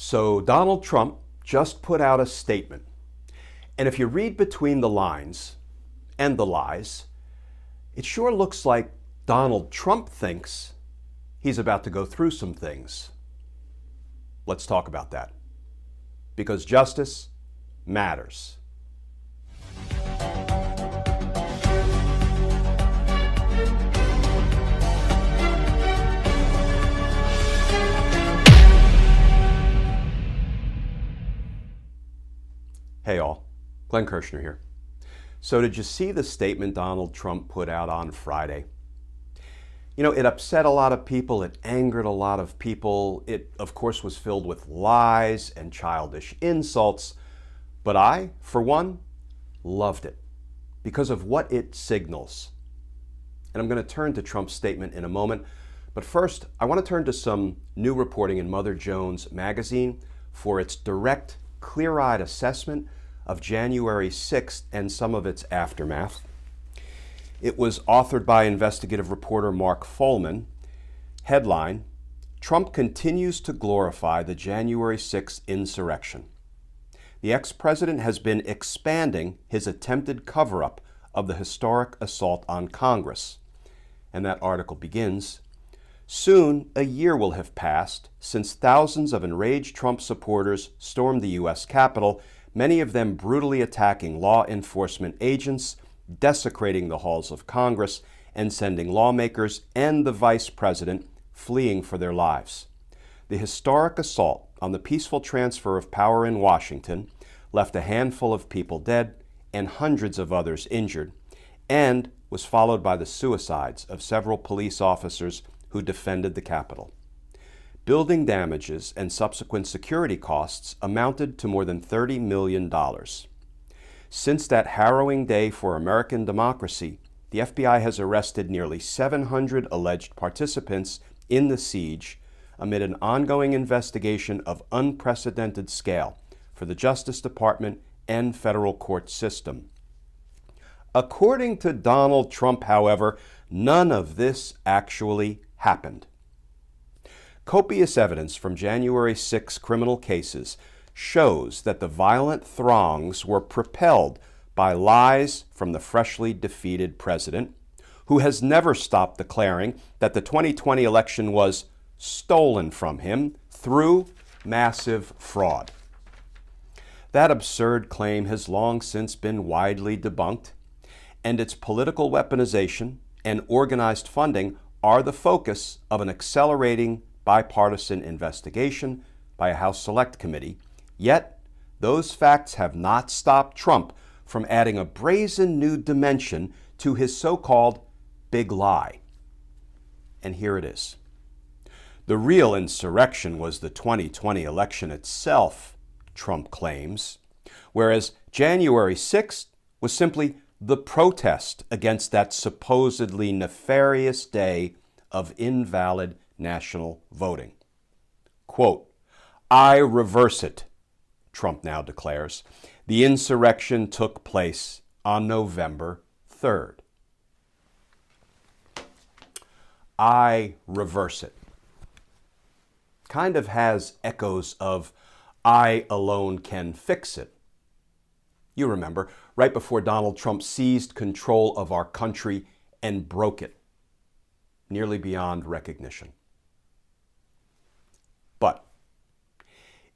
So Donald Trump just put out a statement. And if you read between the lines and the lies, it sure looks like Donald Trump thinks he's about to go through some things. Let's talk about that. Because justice matters. Hey all, Glenn Kirshner here. So did you see the statement Donald Trump put out on Friday? You know, it upset a lot of people, it angered a lot of people. It, of course, was filled with lies and childish insults. But I, for one, loved it because of what it signals. And I'm going to turn to Trump's statement in a moment. But first, I want to turn to some new reporting in Mother Jones magazine for its direct, clear-eyed assessment of January 6th and some of its aftermath. It was authored by investigative reporter Mark Folman. Headline: Trump continues to glorify the January 6th insurrection. The ex-president has been expanding his attempted cover-up of the historic assault on Congress. And that article begins, soon a year will have passed since thousands of enraged Trump supporters stormed the U.S. Capitol, many of them brutally attacking law enforcement agents, desecrating the halls of Congress, and sending lawmakers and the vice president fleeing for their lives. The historic assault on the peaceful transfer of power in Washington left a handful of people dead and hundreds of others injured, and was followed by the suicides of several police officers who defended the Capitol. Building damages and subsequent security costs amounted to more than $30 million. Since that harrowing day for American democracy, the FBI has arrested nearly 700 alleged participants in the siege amid an ongoing investigation of unprecedented scale for the Justice Department and federal court system. According to Donald Trump, however, none of this actually happened. Copious evidence from January 6 criminal cases shows that the violent throngs were propelled by lies from the freshly defeated president, who has never stopped declaring that the 2020 election was stolen from him through massive fraud. That absurd claim has long since been widely debunked, and its political weaponization and organized funding are the focus of an accelerating bipartisan investigation by a House Select Committee. Yet, those facts have not stopped Trump from adding a brazen new dimension to his so-called big lie. And here it is. The real insurrection was the 2020 election itself, Trump claims, whereas January 6th was simply the protest against that supposedly nefarious day of invalid national voting. Quote, I reverse it, Trump now declares. The insurrection took place on November 3rd. I reverse it. Kind of has echoes of I alone can fix it. You remember, right before Donald Trump seized control of our country and broke it, nearly beyond recognition. But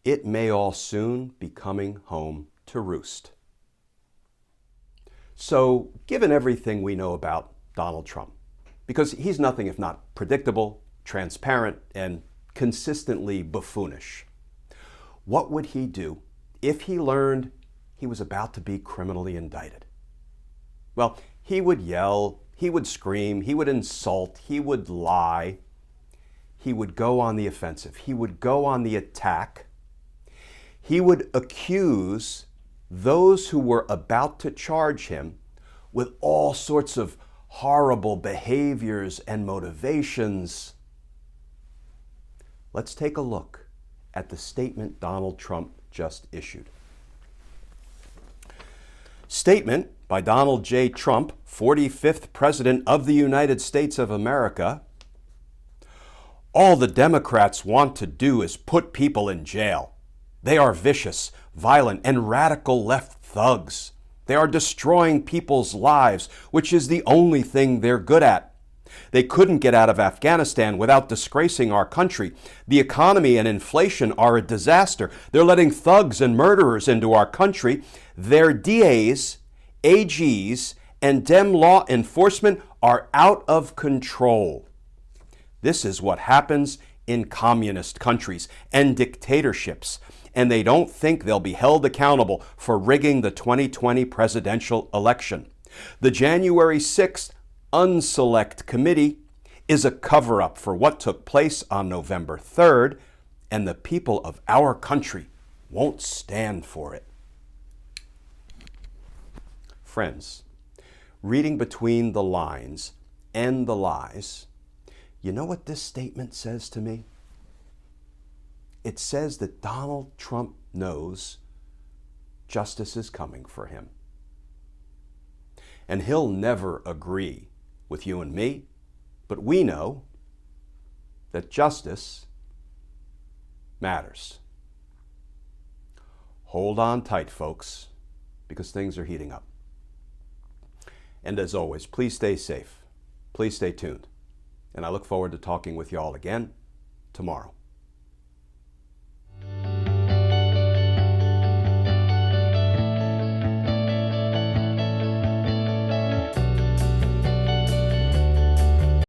it may all soon be coming home to roost. So, given everything we know about Donald Trump, because he's nothing if not predictable, transparent, and consistently buffoonish, what would he do if he learned he was about to be criminally indicted? Well, he would yell, he would scream, he would insult, he would lie. He would go on the offensive. He would go on the attack. He would accuse those who were about to charge him with all sorts of horrible behaviors and motivations. Let's take a look at the statement Donald Trump just issued. Statement by Donald J. Trump, 45th President of the United States of America. All the Democrats want to do is put people in jail. They are vicious, violent, and radical left thugs. They are destroying people's lives, which is the only thing they're good at. They couldn't get out of Afghanistan without disgracing our country. The economy and inflation are a disaster. They're letting thugs and murderers into our country. Their DAs, AGs, and Dem law enforcement are out of control. This is what happens in communist countries and dictatorships, and they don't think they'll be held accountable for rigging the 2020 presidential election. The January 6th Unselect Committee is a cover-up for what took place on November 3rd, and the people of our country won't stand for it. Friends, reading between the lines and the lies, you know what this statement says to me? It says that Donald Trump knows justice is coming for him. And he'll never agree with you and me, but we know that justice matters. Hold on tight, folks, because things are heating up. And as always, please stay safe. Please stay tuned. And I look forward to talking with you all again tomorrow.